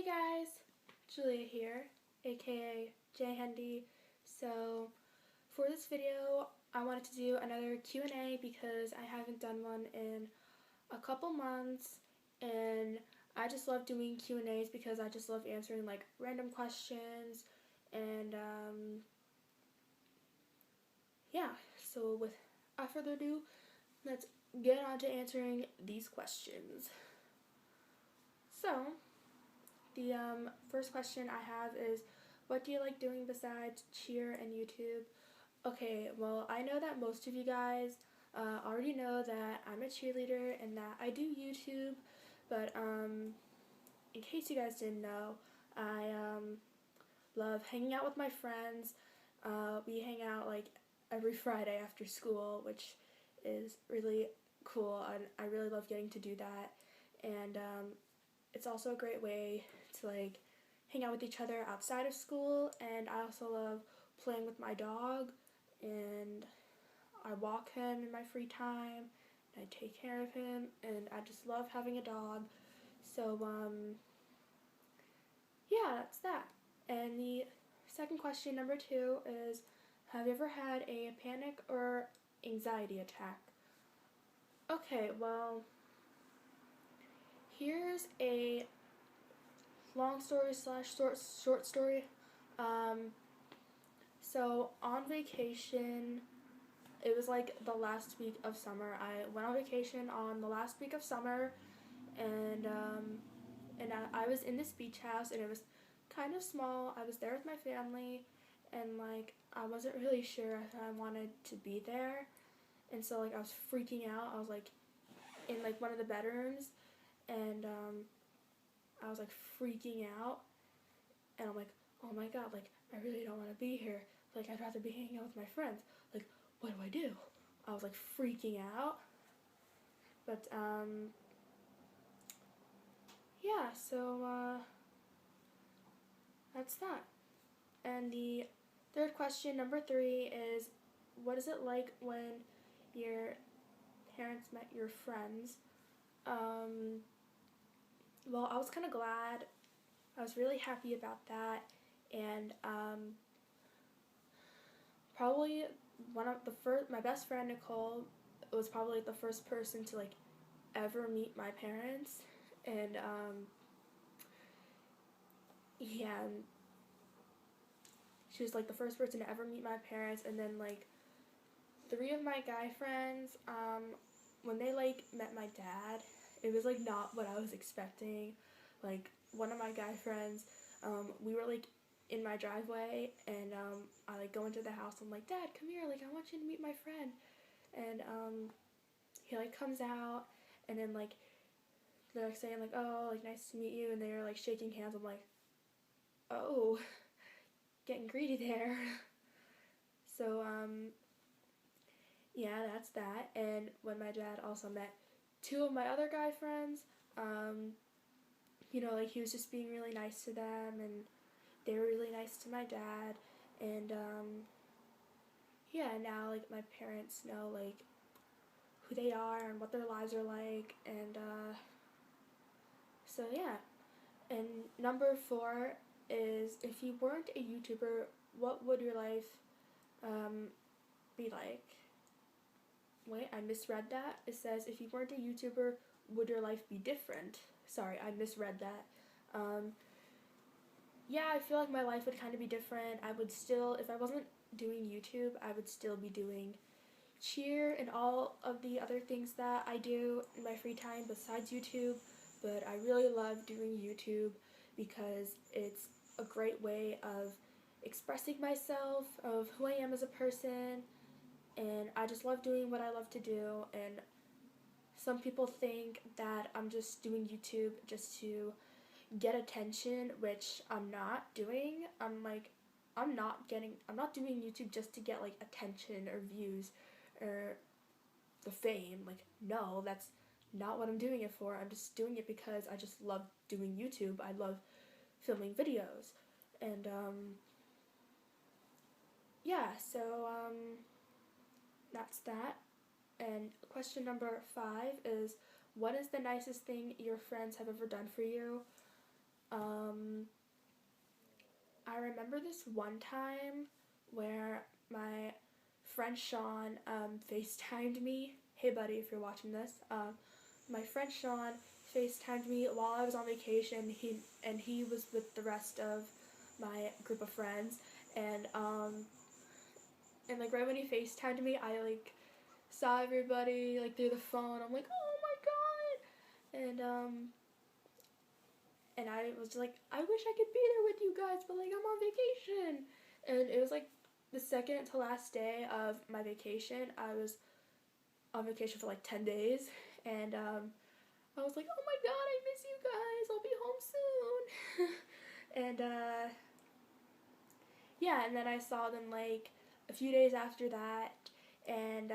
Hey guys, Julia here, aka J Hendy. So for this video, I wanted to do another Q&A because I haven't done one in a couple months, and I just love doing Q&As because I just love answering like random questions, and yeah. So without further ado, let's get on to answering these questions. So the first question I have is, what do you like doing besides cheer and YouTube? Okay, well, I know that most of you guys already know that I'm a cheerleader and that I do YouTube, but in case you guys didn't know, I love hanging out with my friends. We hang out like every Friday after school, which is really cool, and I really love getting to do that. And it's also a great way to like hang out with each other outside of school, and I also love playing with my dog, and I walk him in my free time, and I take care of him, and I just love having a dog. So yeah, that's that. And the second question, number 2, is, have you ever had a panic or anxiety attack? Okay, well, here's a long story slash short story. So on vacation, it was like the last week of summer. I went on vacation on the last week of summer, and I was in this beach house, and it was kind of small. I was there with my family, and like I wasn't really sure if I wanted to be there, and so like I was freaking out. I was like in like one of the bedrooms, and I was like freaking out, and I'm like, oh my god, like I really don't want to be here. Like I'd rather be hanging out with my friends. Like what do I do? I was like freaking out. But yeah, so that's that. And the third question, number 3, is, what is it like when your parents met your friends? Well, I was kind of glad. I was really happy about that, and probably one of the first, my best friend Nicole was probably the first person to like ever meet my parents, and yeah, she was like the first person to ever meet my parents. And then like 3 of my guy friends, when they like met my dad, it was like not what I was expecting. Like one of my guy friends, we were like in my driveway, and I like go into the house. I'm like, Dad, come here, like I want you to meet my friend. And he like comes out, and then like they're like saying like, oh, like nice to meet you, and they're like shaking hands. I'm like, oh, getting greedy there. So yeah, that's that. And when my dad also met 2 of my other guy friends, you know, like he was just being really nice to them, and they were really nice to my dad. And yeah, now like my parents know like who they are and what their lives are like, and so yeah. And number 4 is, if you weren't a YouTuber, what would your life be like? Wait, I misread that. It says, if you weren't a YouTuber, would your life be different? Sorry, I misread that. Yeah, I feel like my life would kind of be different. I would still, if I wasn't doing YouTube, I would still be doing cheer and all of the other things that I do in my free time besides YouTube. But I really love doing YouTube because it's a great way of expressing myself, of who I am as a person, and I just love doing what I love to do. And some people think that I'm just doing YouTube just to get attention, which I'm not doing. I'm not doing YouTube just to get like attention or views or the fame. Like no, that's not what I'm doing it for. I'm just doing it because I just love doing YouTube. I love filming videos. And yeah, so that's that. And question number 5 is, what is the nicest thing your friends have ever done for you? I remember this one time where my friend Sean FaceTimed me. Hey buddy, if you're watching this, my friend Sean FaceTimed me while I was on vacation. He was with the rest of my group of friends, and and like right when he FaceTimed me, I like saw everybody like through the phone. I'm like, oh my god, and I was just like, I wish I could be there with you guys, but like I'm on vacation. And it was like the second to last day of my vacation. I was on vacation for like 10 days, and I was like, oh my god, I miss you guys. I'll be home soon. And yeah, and then I saw them like a few days after that, and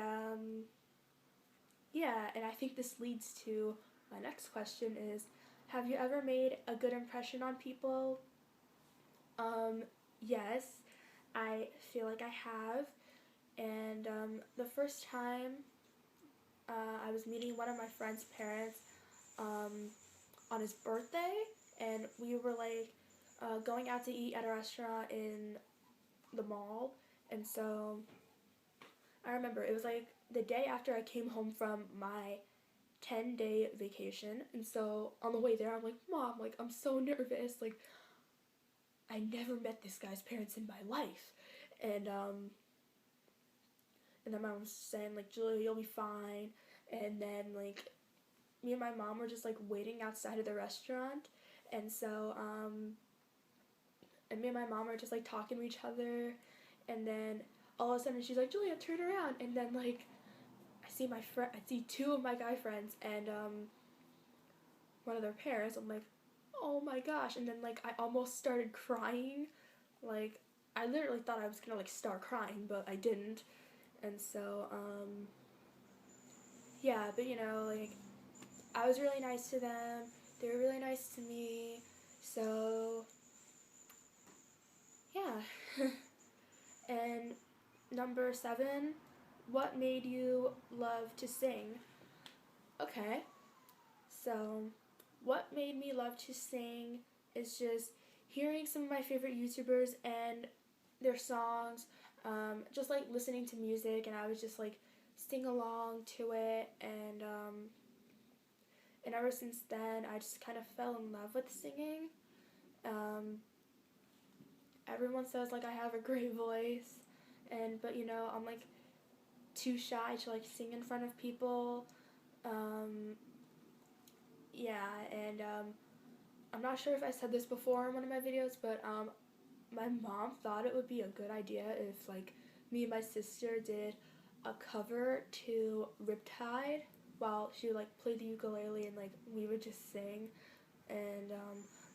yeah, and I think this leads to my next question is, have you ever made a good impression on people? Yes, I feel like I have. And the first time I was meeting one of my friend's parents on his birthday, and we were like going out to eat at a restaurant in the mall. And so I remember it was like the day after I came home from my 10-day vacation. And so on the way there, I'm like, Mom, like, I'm so nervous. Like, I never met this guy's parents in my life. And then my mom was saying, like, Julia, you'll be fine. And then, like, me and my mom were just, like, waiting outside of the restaurant. And so, and me and my mom were just, like, talking to each other. And then all of a sudden, she's like, Julia, turn around. And then, like, I see two of my guy friends and one of their parents. I'm like, oh my gosh. And then like I almost started crying. Like I literally thought I was gonna like start crying, but I didn't. And so yeah, but you know, like I was really nice to them. They were really nice to me. So yeah. And number 7, what made you love to sing? Okay, so what made me love to sing is just hearing some of my favorite YouTubers and their songs, just like listening to music, and I would just like sing along to it, and ever since then I just kind of fell in love with singing. Everyone says like I have a great voice, but you know I'm like too shy to like sing in front of people. Yeah, and I'm not sure if I said this before in one of my videos, but my mom thought it would be a good idea if like me and my sister did a cover to Riptide while she like played the ukulele and like we would just sing. And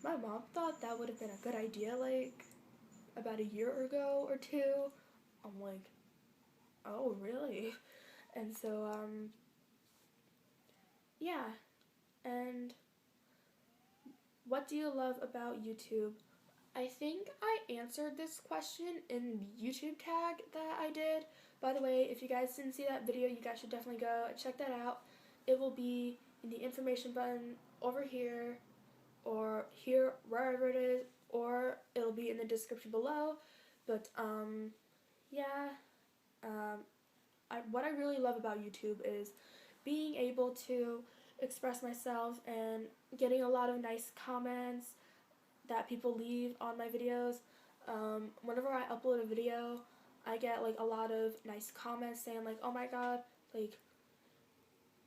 my mom thought that would have been a good idea like about a year ago or two. I'm like, oh really? And so yeah. And what do you love about YouTube? I think I answered this question in the YouTube tag that I did. By the way, if you guys didn't see that video, you guys should definitely go and check that out. It will be in the information button over here or here, wherever it is, or it'll be in the description below. But yeah, what I really love about YouTube is being able to express myself and getting a lot of nice comments that people leave on my videos. Whenever I upload a video, I get like a lot of nice comments saying like, oh my god, like,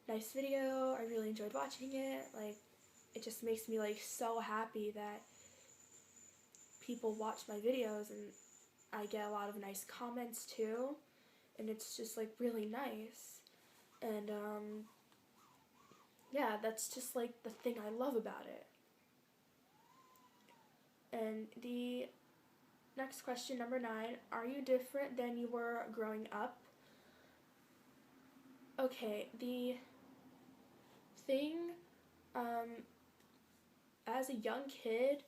nice video, I really enjoyed watching it. Like, it just makes me like so happy that people watch my videos, and I get a lot of nice comments too, and it's just like really nice. And yeah, that's just like the thing I love about it. And the next question, number 9, are you different than you were growing up? Okay, the thing, as a young kid,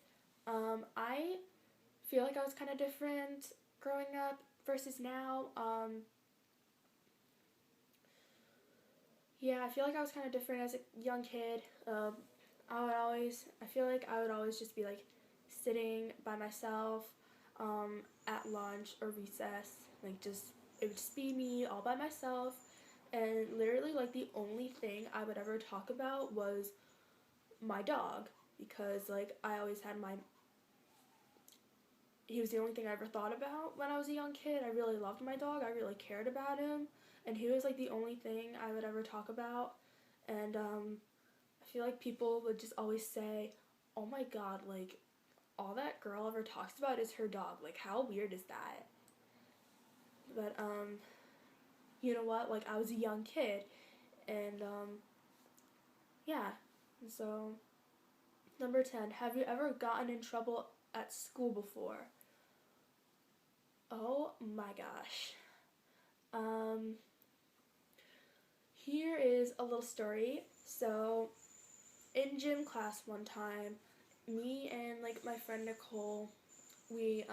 I feel like I was kind of different growing up versus now. Yeah, I feel like I was kind of different as a young kid. I feel like I would always just be like sitting by myself at lunch or recess, like just it would just be me all by myself, and literally like the only thing I would ever talk about was my dog, because like I always had my he was the only thing I ever thought about when I was a young kid. I really loved my dog. I really cared about him, and he was like the only thing I would ever talk about. And I feel like people would just always say, "Oh my God, like all that girl ever talks about is her dog. Like how weird is that?" But you know what? Like I was a young kid, and yeah. And so number 10, have you ever gotten in trouble at school before? Oh my gosh. Um, Here is a little story. So, in gym class one time, me and like my friend Nicole, we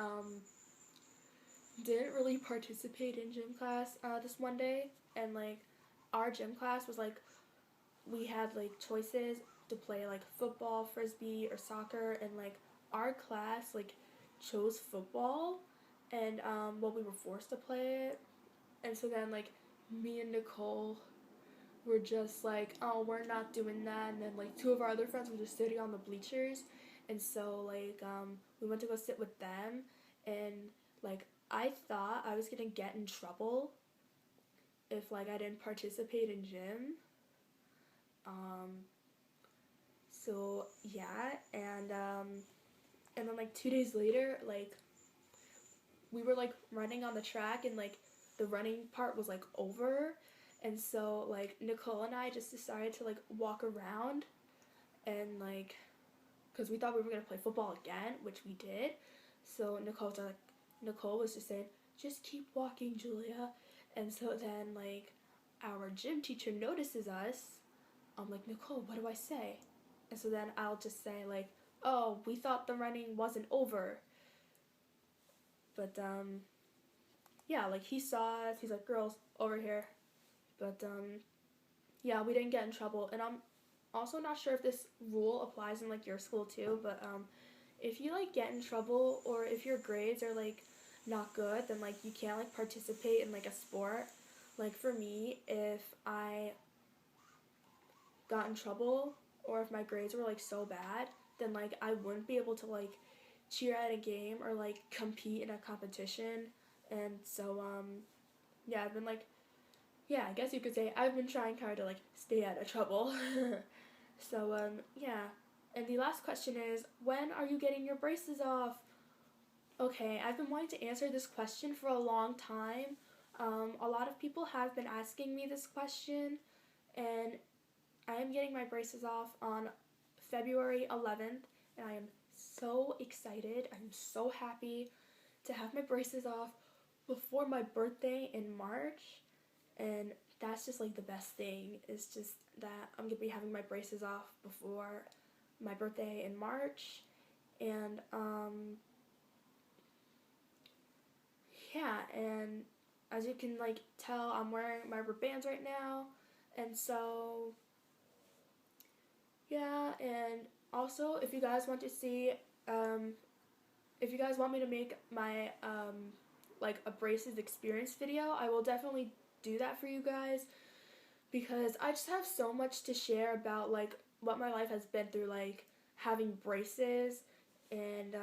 didn't really participate in gym class this one day, and like our gym class was like we had like choices to play like football, frisbee, or soccer, and like our class like chose football, and well, we were forced to play it, and so then like me and Nicole were just like, oh, we're not doing that, and then like two of our other friends were just sitting on the bleachers, and so like we went to go sit with them, and like I thought I was gonna get in trouble if like I didn't participate in gym. Um, so yeah, and then like 2 days later, like we were like running on the track, and like the running part was like over, and so like Nicole and I just decided to like walk around, and like because we thought we were gonna play football again, which we did. So Nicole was just saying, just keep walking, Julia. And so then like our gym teacher notices us. I'm like, Nicole, what do I say? And so then I'll just say like, oh, we thought the running wasn't over. But yeah, like he saw us. He's like, girls, over here. But yeah, we didn't get in trouble. And I'm also not sure if this rule applies in like your school too. But if you like get in trouble, or if your grades are like not good, then like you can't like participate in like a sport. Like for me, if I got in trouble, or if my grades were like so bad, then like I wouldn't be able to like cheer at a game or like compete in a competition. And so yeah, I've been like, yeah, I guess you could say I've been trying hard to like stay out of trouble. So yeah. And the last question is, when are you getting your braces off? Okay, I've been wanting to answer this question for a long time. A lot of people have been asking me this question, and I am getting my braces off on February 11th, and I am so excited. I'm so happy to have my braces off before my birthday in March, and that's just like the best thing. Is just that I'm gonna be having my braces off before my birthday in March, and yeah, and as you can like tell, I'm wearing my rubber bands right now, and so yeah. And also, if you guys want to see, if you guys want me to make my like a braces experience video, I will definitely do that for you guys, because I just have so much to share about like what my life has been through, like having braces, and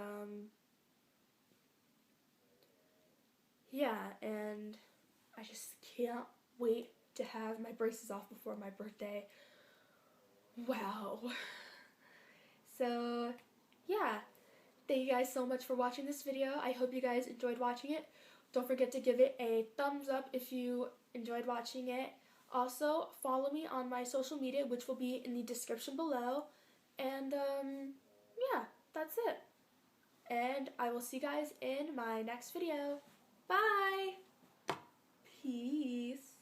yeah, and I just can't wait to have my braces off before my birthday. Wow. So yeah, thank you guys so much for watching this video. I hope you guys enjoyed watching it. Don't forget to give it a thumbs up if you enjoyed watching it. Also, follow me on my social media, which will be in the description below. And yeah, that's it. And I will see you guys in my next video. Bye! Peace.